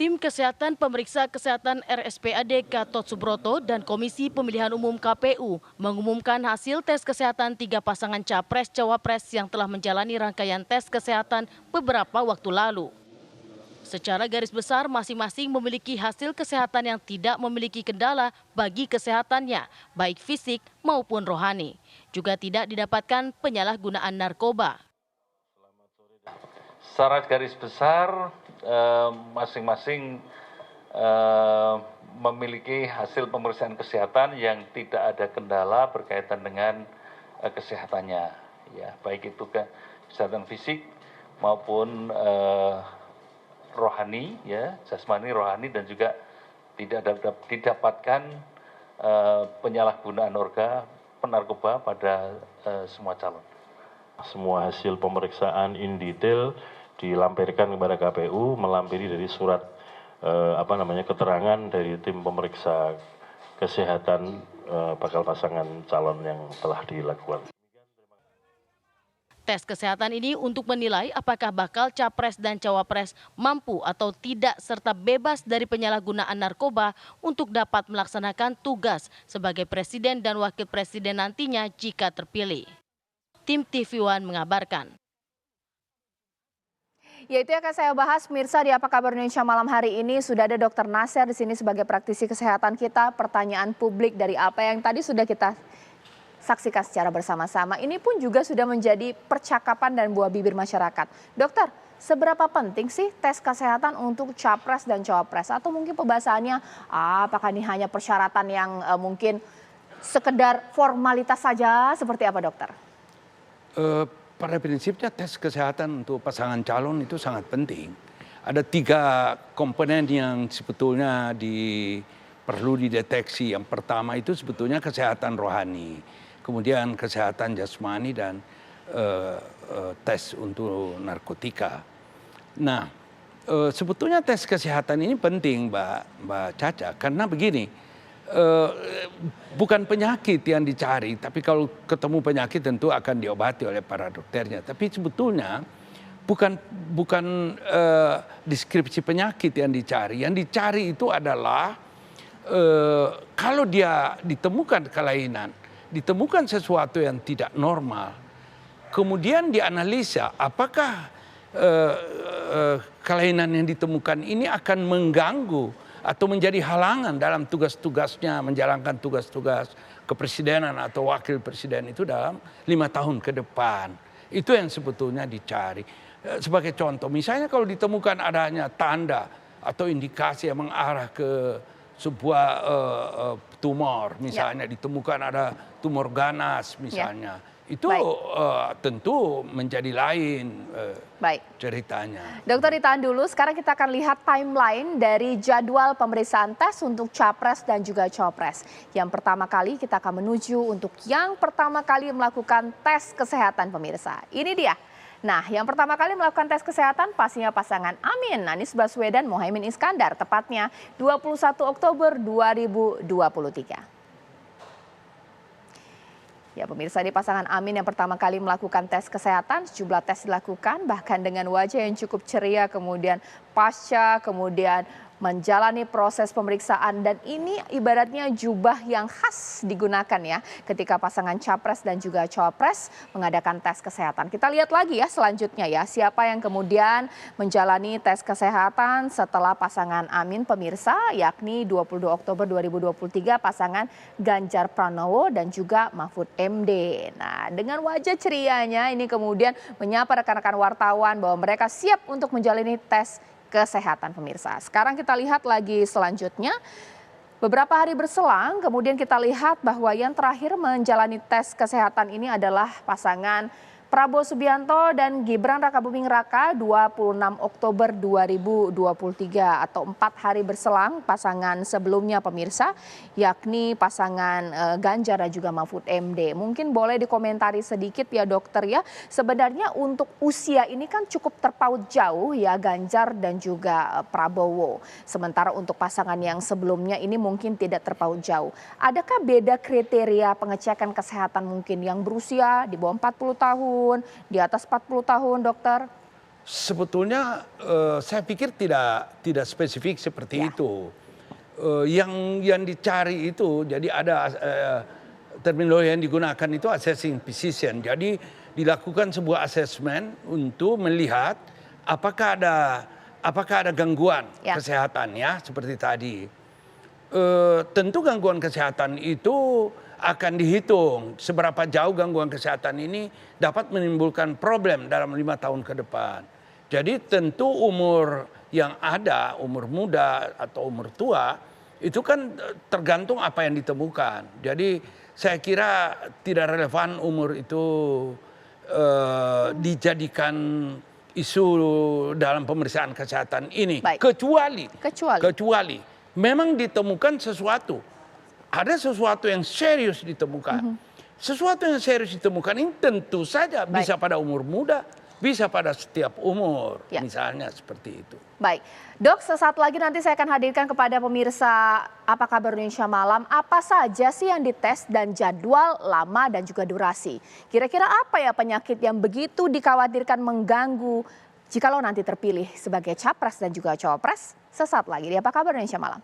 Tim Kesehatan Pemeriksa Kesehatan RSPAD Gatot Subroto dan Komisi Pemilihan Umum KPU mengumumkan hasil tes kesehatan 3 pasangan Capres-Cawapres yang telah menjalani rangkaian tes kesehatan beberapa waktu lalu. Secara garis besar, masing-masing memiliki hasil kesehatan yang tidak memiliki kendala bagi kesehatannya, baik fisik maupun rohani. Juga tidak didapatkan penyalahgunaan narkoba. Secara garis besar, masing-masing memiliki hasil pemeriksaan kesehatan yang tidak ada kendala berkaitan dengan kesehatannya, ya, baik itu kesehatan fisik maupun rohani, ya, jasmani, rohani, dan juga tidak didapatkan penyalahgunaan narkoba pada semua calon. Semua hasil pemeriksaan in detail dilampirkan kepada KPU melampiri dari surat keterangan dari tim pemeriksa kesehatan bakal pasangan calon yang telah dilakukan. Tes kesehatan ini untuk menilai apakah bakal Capres dan Cawapres mampu atau tidak serta bebas dari penyalahgunaan narkoba untuk dapat melaksanakan tugas sebagai Presiden dan Wakil Presiden nantinya jika terpilih. Tim TV One mengabarkan. Ya, itu yang akan saya bahas, pemirsa, di Apa Kabar Indonesia malam hari ini. Sudah ada Dr. Nasir di sini sebagai praktisi kesehatan kita. Pertanyaan publik dari apa yang tadi sudah kita saksikan secara bersama-sama. Ini pun juga sudah menjadi percakapan dan buah bibir masyarakat. Dokter, seberapa penting sih tes kesehatan untuk Capres dan Cawapres? Atau mungkin pembahasannya, apakah ini hanya persyaratan yang mungkin sekedar formalitas saja? Seperti apa, dokter? Pada prinsipnya tes kesehatan untuk pasangan calon itu sangat penting. Ada 3 komponen yang sebetulnya perlu dideteksi. Yang pertama itu sebetulnya kesehatan rohani, kemudian kesehatan jasmani, dan tes untuk narkotika. Nah, sebetulnya tes kesehatan ini penting, Mbak Caca, karena begini. Bukan penyakit yang dicari, tapi kalau ketemu penyakit tentu akan diobati oleh para dokternya. Tapi sebetulnya bukan deskripsi penyakit yang dicari. Yang dicari itu adalah kalau dia ditemukan kelainan, ditemukan sesuatu yang tidak normal, kemudian dianalisa apakah kelainan yang ditemukan ini akan mengganggu atau menjadi halangan dalam tugas-tugasnya menjalankan tugas-tugas kepresidenan atau wakil presiden itu dalam 5 tahun ke depan. Itu yang sebetulnya dicari. Sebagai contoh, misalnya kalau ditemukan adanya tanda atau indikasi yang mengarah ke sebuah tumor, misalnya ditemukan ada tumor ganas misalnya, itu tentu menjadi lain ceritanya. Dokter, ditahan dulu. Sekarang kita akan lihat timeline dari jadwal pemeriksaan tes untuk Capres dan juga Cawapres. Yang pertama kali kita akan menuju untuk yang pertama kali melakukan tes kesehatan, pemirsa. Ini dia. Nah, yang pertama kali melakukan tes kesehatan pastinya pasangan Amin, Anies Baswedan, Mohaimin Iskandar, tepatnya 21 Oktober 2023. Ya, pemirsa, di pasangan Amin yang pertama kali melakukan tes kesehatan, sejumlah tes dilakukan bahkan dengan wajah yang cukup ceria, kemudian pasca, kemudian menjalani proses pemeriksaan, dan ini ibaratnya jubah yang khas digunakan ya ketika pasangan Capres dan juga Cawapres mengadakan tes kesehatan. Kita lihat lagi ya selanjutnya ya, siapa yang kemudian menjalani tes kesehatan setelah pasangan Amin, pemirsa, yakni 22 Oktober 2023 pasangan Ganjar Pranowo dan juga Mahfud MD. Nah, dengan wajah cerianya ini kemudian menyapa rekan-rekan wartawan bahwa mereka siap untuk menjalani tes kesehatan, pemirsa. Sekarang kita lihat lagi selanjutnya. Beberapa hari berselang, kemudian kita lihat bahwa yang terakhir menjalani tes kesehatan ini adalah pasangan Prabowo Subianto dan Gibran Rakabuming Raka 26 Oktober 2023 atau 4 hari berselang pasangan sebelumnya, pemirsa, yakni pasangan Ganjar dan juga Mahfud MD. Mungkin boleh dikomentari sedikit ya, dokter ya. Sebenarnya untuk usia ini kan cukup terpaut jauh ya, Ganjar dan juga Prabowo. Sementara untuk pasangan yang sebelumnya ini mungkin tidak terpaut jauh. Adakah beda kriteria pengecekan kesehatan mungkin yang berusia di bawah 40 tahun, di atas 40 tahun, dokter? Sebetulnya saya pikir tidak spesifik seperti itu. Yang dicari itu, jadi ada terminologi yang digunakan itu assessing physician. Jadi dilakukan sebuah assessment untuk melihat apakah ada gangguan kesehatan ya seperti tadi. Tentu gangguan kesehatan itu akan dihitung seberapa jauh gangguan kesehatan ini dapat menimbulkan problem dalam 5 tahun ke depan. Jadi tentu umur yang ada, umur muda atau umur tua, itu kan tergantung apa yang ditemukan. Jadi saya kira tidak relevan umur itu dijadikan isu dalam pemeriksaan kesehatan ini. Kecuali memang ditemukan sesuatu. Ada sesuatu yang serius ditemukan. Sesuatu yang serius ditemukan ini tentu saja bisa pada umur muda, bisa pada setiap umur, misalnya seperti itu. Baik, Dok, sesaat lagi nanti saya akan hadirkan kepada pemirsa Apa Kabar Indonesia Malam, apa saja sih yang dites dan jadwal, lama dan juga durasi. Kira-kira apa ya penyakit yang begitu dikhawatirkan mengganggu jikalau nanti terpilih sebagai capres dan juga cawapres? Sesaat lagi di Apa Kabar Indonesia Malam.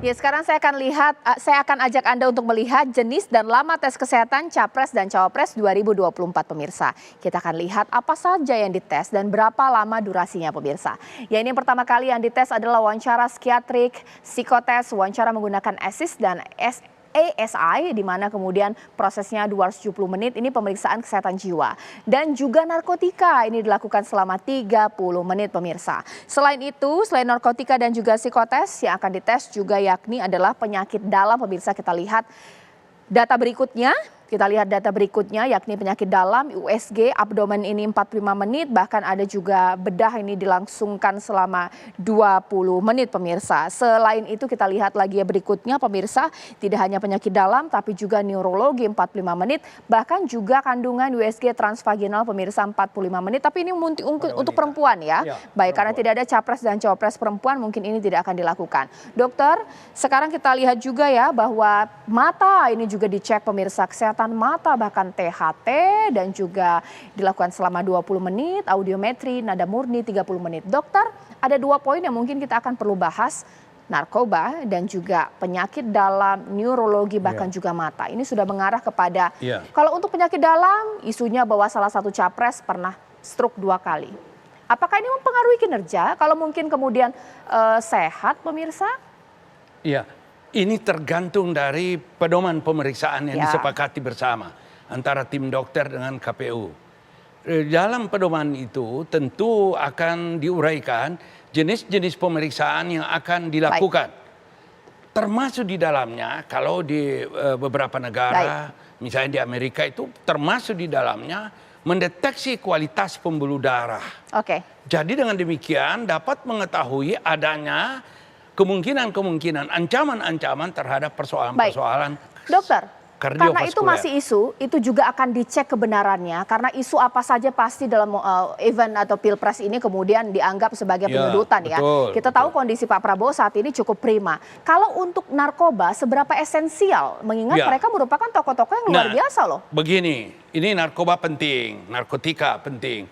Ya, sekarang saya akan ajak Anda untuk melihat jenis dan lama tes kesehatan Capres dan Cawapres 2024 pemirsa. Kita akan lihat apa saja yang dites dan berapa lama durasinya pemirsa. Ya, ini yang pertama kali yang dites adalah wawancara psikiatrik, psikotes, wawancara menggunakan ASIS dan ASI, di mana kemudian prosesnya 270 menit, ini pemeriksaan kesehatan jiwa. Dan juga narkotika, ini dilakukan selama 30 menit pemirsa. Selain itu, selain narkotika dan juga psikotes, yang akan dites juga yakni adalah penyakit dalam pemirsa. Kita lihat data berikutnya. Yakni penyakit dalam, USG, abdomen ini 45 menit, bahkan ada juga bedah ini dilangsungkan selama 20 menit pemirsa. Selain itu kita lihat lagi berikutnya pemirsa, tidak hanya penyakit dalam tapi juga neurologi 45 menit, bahkan juga kandungan USG transvaginal pemirsa 45 menit, tapi ini untuk perempuan ya. Baik, karena tidak ada capres dan cawapres perempuan mungkin ini tidak akan dilakukan. Dokter, sekarang kita lihat juga ya bahwa mata ini juga dicek pemirsa, kesehatan mata bahkan THT dan juga dilakukan selama 20 menit, audiometri, nada murni 30 menit. Dokter, ada 2 poin yang mungkin kita akan perlu bahas, narkoba dan juga penyakit dalam, neurologi bahkan juga mata. Ini sudah mengarah kepada, kalau untuk penyakit dalam isunya bahwa salah satu capres pernah stroke 2 kali. Apakah ini mempengaruhi kinerja kalau mungkin kemudian sehat pemirsa? Iya. Ini tergantung dari pedoman pemeriksaan yang disepakati bersama antara tim dokter dengan KPU. Dalam pedoman itu tentu akan diuraikan jenis-jenis pemeriksaan yang akan dilakukan. Termasuk di dalamnya kalau di beberapa negara, misalnya di Amerika itu termasuk di dalamnya mendeteksi kualitas pembuluh darah. Jadi dengan demikian dapat mengetahui adanya kemungkinan-kemungkinan, ancaman-ancaman terhadap persoalan-persoalan. Dokter, karena itu masih isu, itu juga akan dicek kebenarannya. Karena isu apa saja pasti dalam event atau pilpres ini kemudian dianggap sebagai penyudutan ya. Kita tahu kondisi Pak Prabowo saat ini cukup prima. Kalau untuk narkoba, seberapa esensial? Mengingat mereka merupakan tokoh-tokoh yang luar biasa loh. Begini, ini narkoba penting, narkotika penting.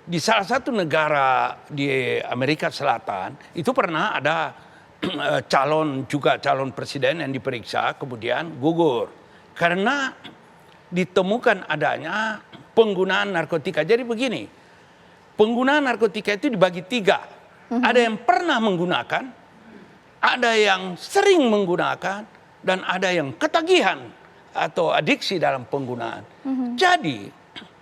Di salah satu negara di Amerika Selatan, itu pernah ada calon presiden yang diperiksa kemudian gugur karena ditemukan adanya penggunaan narkotika. Jadi begini, penggunaan narkotika itu dibagi 3. Ada yang pernah menggunakan, ada yang sering menggunakan, dan ada yang ketagihan atau adiksi dalam penggunaan. Jadi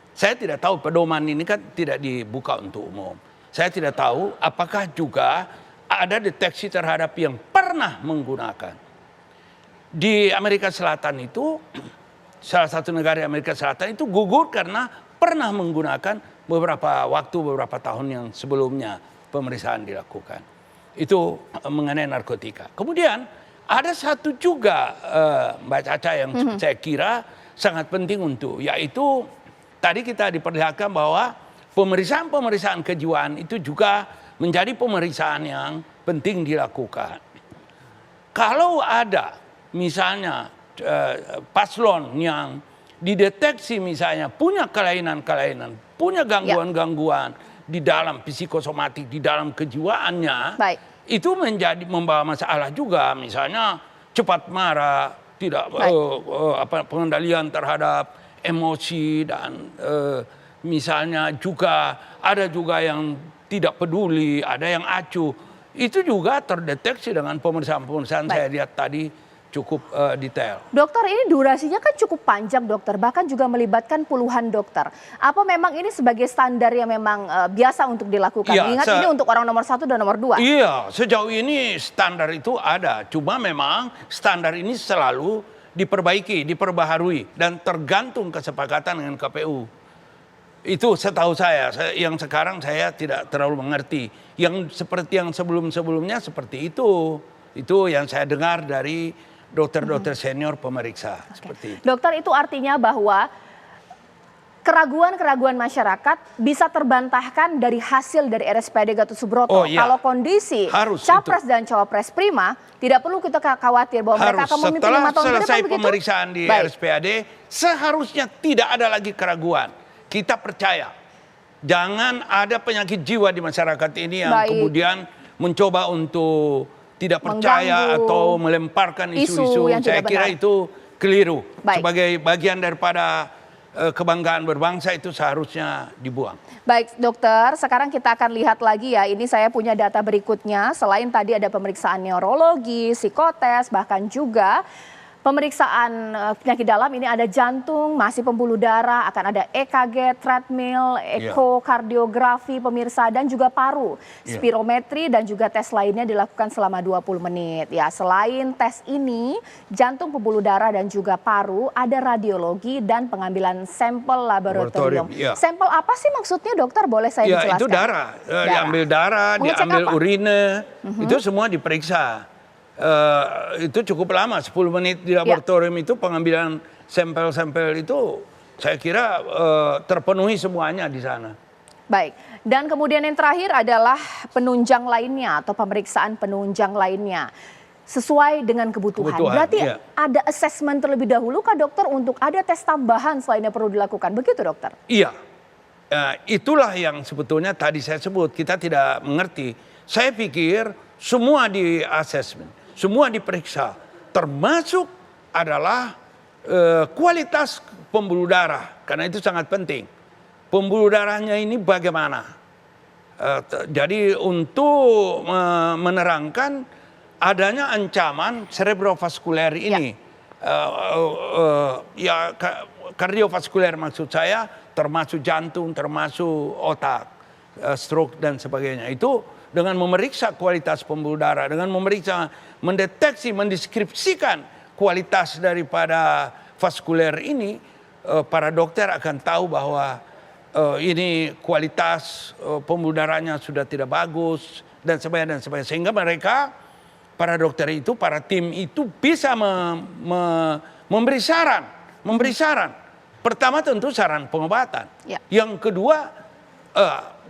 saya tidak tahu, pedoman ini kan tidak dibuka untuk umum. Saya tidak tahu apakah juga ada deteksi terhadap yang pernah menggunakan. Di Amerika Selatan itu, salah satu negara di Amerika Selatan itu gugur karena pernah menggunakan beberapa tahun yang sebelumnya. pemeriksaan dilakukan. Itu mengenai narkotika. Kemudian ada satu juga Mbak Caca yang saya kira sangat penting yaitu tadi kita diperlihatkan bahwa pemeriksaan kejiwaan itu juga menjadi pemeriksaan yang penting dilakukan. Kalau ada misalnya paslon yang dideteksi misalnya punya kelainan-kelainan, punya gangguan-gangguan di dalam psikosomatik, di dalam kejiwaannya, itu membawa masalah juga. Misalnya cepat marah, tidak pengendalian terhadap emosi, dan misalnya juga ada juga yang tidak peduli, ada yang acuh. Itu juga terdeteksi dengan pemeriksaan saya lihat tadi cukup detail. Dokter, ini durasinya kan cukup panjang dokter, bahkan juga melibatkan puluhan dokter. Apa memang ini sebagai standar yang memang biasa untuk dilakukan? Ya, ingat ini untuk orang nomor 1 dan nomor 2. Iya, sejauh ini standar itu ada. Cuma memang standar ini selalu diperbaiki, diperbaharui, dan tergantung kesepakatan dengan KPU. Itu setahu saya, yang sekarang saya tidak terlalu mengerti. Yang seperti yang sebelum-sebelumnya seperti itu. Itu yang saya dengar dari dokter-dokter senior pemeriksa. Seperti itu. Dokter, itu artinya bahwa keraguan-keraguan masyarakat bisa terbantahkan dari hasil dari RSPAD Gatot Subroto. Kalau kondisi capres dan cawapres prima, tidak perlu kita khawatir bahwa mereka akan memimpin 5 tahun ke depan. Setelah selesai pemeriksaan di RSPAD, seharusnya tidak ada lagi keraguan. Kita percaya, jangan ada penyakit jiwa di masyarakat ini yang kemudian mencoba untuk tidak percaya atau melemparkan isu-isu. Saya kira itu keliru. Sebagai bagian daripada kebanggaan berbangsa itu seharusnya dibuang. Baik dokter, sekarang kita akan lihat lagi ya. Ini saya punya data berikutnya. Selain tadi ada pemeriksaan neurologi, psikotes, bahkan juga pemeriksaan penyakit dalam, ini ada jantung, masih pembuluh darah, akan ada EKG, treadmill, ekokardiografi pemirsa, dan juga paru, spirometri, dan juga tes lainnya dilakukan selama 20 menit. Ya, selain tes ini, jantung, pembuluh darah, dan juga paru, ada radiologi dan pengambilan sampel laboratorium. Sampel apa sih maksudnya dokter? Boleh saya dijelaskan? Itu darah. Diambil darah, diambil urine, itu semua diperiksa. Itu cukup lama, 10 menit di laboratorium itu pengambilan sampel-sampel itu saya kira terpenuhi semuanya di sana. Baik, dan kemudian yang terakhir adalah penunjang lainnya atau pemeriksaan penunjang lainnya sesuai dengan kebutuhan. Berarti ada assessment terlebih dahulu kah dokter untuk ada tes tambahan selain yang perlu dilakukan, begitu dokter? Iya, itulah yang sebetulnya tadi saya sebut, kita tidak mengerti. Saya pikir semua di assessment. Semua diperiksa, termasuk adalah kualitas pembuluh darah, karena itu sangat penting. Pembuluh darahnya ini bagaimana? Jadi untuk menerangkan adanya ancaman cerebrovaskuler ini, kardiovaskuler maksud saya, termasuk jantung, termasuk otak, stroke dan sebagainya. Itu dengan memeriksa kualitas pembuluh darah, dengan memeriksa, mendeteksi, mendeskripsikan kualitas daripada vaskuler ini, para dokter akan tahu bahwa ini kualitas pembuluh darahnya sudah tidak bagus, dan sebagainya. Sehingga mereka, para dokter itu, para tim itu bisa memberi saran. Pertama tentu saran pengobatan. Yang kedua,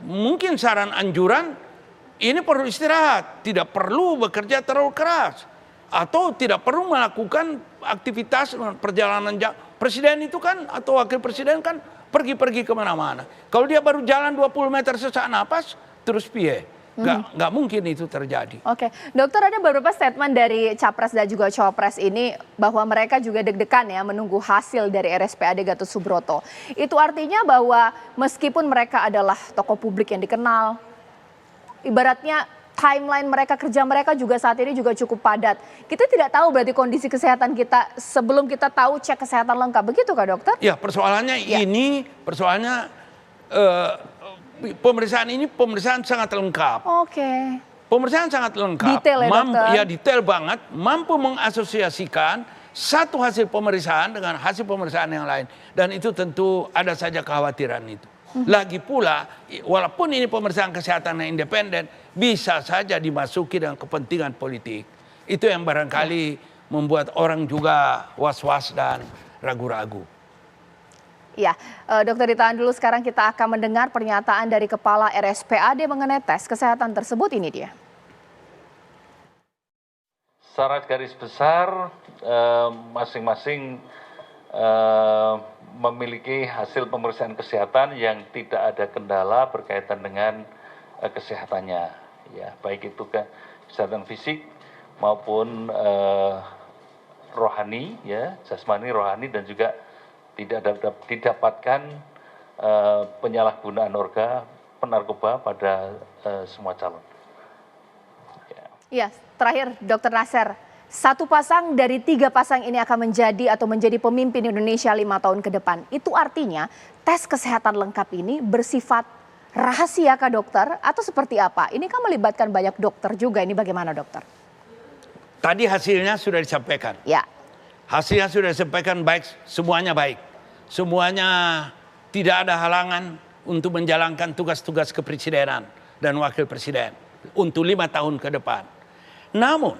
mungkin saran anjuran, ini perlu istirahat, tidak perlu bekerja terlalu keras, atau tidak perlu melakukan aktivitas perjalanan jauh. Presiden itu kan, atau wakil presiden kan pergi-pergi kemana-mana. Kalau dia baru jalan 20 meter sesak napas, terus piye? Nggak mungkin itu terjadi. Oke, dokter, ada beberapa statement dari capres dan juga cawapres ini bahwa mereka juga deg-degan ya menunggu hasil dari RSPAD Gatot Subroto. Itu artinya bahwa meskipun mereka adalah tokoh publik yang dikenal, ibaratnya timeline mereka, kerja mereka juga saat ini juga cukup padat. Kita tidak tahu berarti kondisi kesehatan kita sebelum kita tahu cek kesehatan lengkap. Begitu kah dokter? Ya, persoalannya pemeriksaan ini pemeriksaan sangat lengkap. Pemeriksaan sangat lengkap. Detail ya dokter? Ya, detail banget. Mampu mengasosiasikan satu hasil pemeriksaan dengan hasil pemeriksaan yang lain. Dan itu tentu ada saja kekhawatiran itu. Lagi pula, walaupun ini pemeriksaan kesehatan yang independen, bisa saja dimasuki dengan kepentingan politik. Itu yang barangkali membuat orang juga was-was dan ragu-ragu. Ya, dokter ditahan dulu, sekarang kita akan mendengar pernyataan dari Kepala RSPAD mengenai tes kesehatan tersebut, ini dia. Secara garis besar, masing-masing memiliki hasil pemeriksaan kesehatan yang tidak ada kendala berkaitan dengan kesehatannya, ya, baik itu kesehatan fisik maupun rohani, ya, jasmani, rohani, dan juga tidak didapatkan penyalahgunaan narkoba pada semua calon. Ya, terakhir Dr. Nasser, satu pasang dari 3 pasang ini akan menjadi pemimpin Indonesia 5 tahun ke depan. Itu artinya tes kesehatan lengkap ini bersifat rahasia kah dokter atau seperti apa? Ini kan melibatkan banyak dokter juga, ini bagaimana dokter? Tadi hasilnya sudah disampaikan. Ya. Hasilnya sudah disampaikan baik, semuanya baik. Semuanya tidak ada halangan untuk menjalankan tugas-tugas kepresidenan dan wakil presiden untuk 5 tahun ke depan. Namun,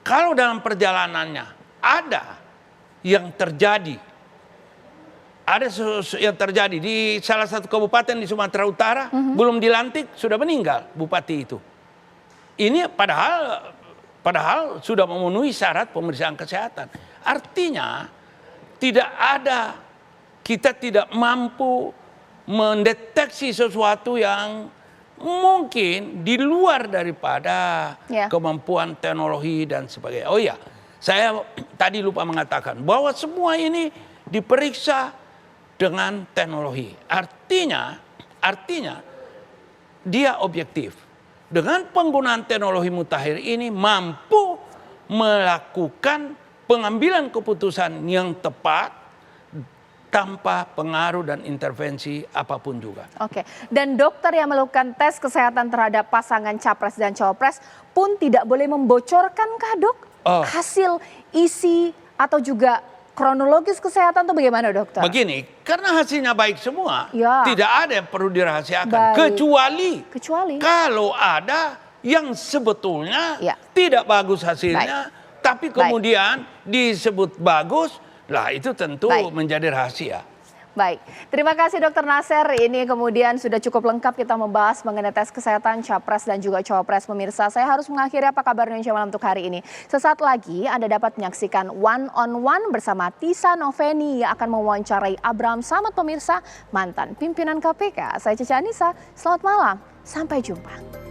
kalau dalam perjalanannya ada yang terjadi di salah satu kabupaten di Sumatera Utara, belum dilantik sudah meninggal bupati itu. Ini padahal sudah memenuhi syarat pemeriksaan kesehatan. Artinya kita tidak mampu mendeteksi sesuatu yang mungkin di luar daripada kemampuan teknologi dan sebagainya. Oh ya, saya tadi lupa mengatakan bahwa semua ini diperiksa dengan teknologi. Artinya dia objektif. Dengan penggunaan teknologi mutakhir ini mampu melakukan pengambilan keputusan yang tepat tanpa pengaruh dan intervensi apapun juga. Oke, dan dokter yang melakukan tes kesehatan terhadap pasangan capres dan cawapres pun tidak boleh membocorkankah dok hasil isi atau juga kronologis kesehatan itu bagaimana dokter? Begini, karena hasilnya baik semua, tidak ada yang perlu dirahasiakan. Kecuali kalau ada yang sebetulnya tidak bagus hasilnya, tapi kemudian disebut bagus, lah itu tentu menjadi rahasia. Baik, terima kasih Dr. Nasser. Ini kemudian sudah cukup lengkap kita membahas mengenai tes kesehatan capres dan juga cawapres. Pemirsa, saya harus mengakhiri Apa Kabar Indonesia Malam untuk hari ini. Sesaat lagi Anda dapat menyaksikan One on One bersama Tisa Noveni yang akan mewawancarai Abraham Samad, pemirsa, mantan pimpinan KPK. Saya Cica Anissa, selamat malam, sampai jumpa.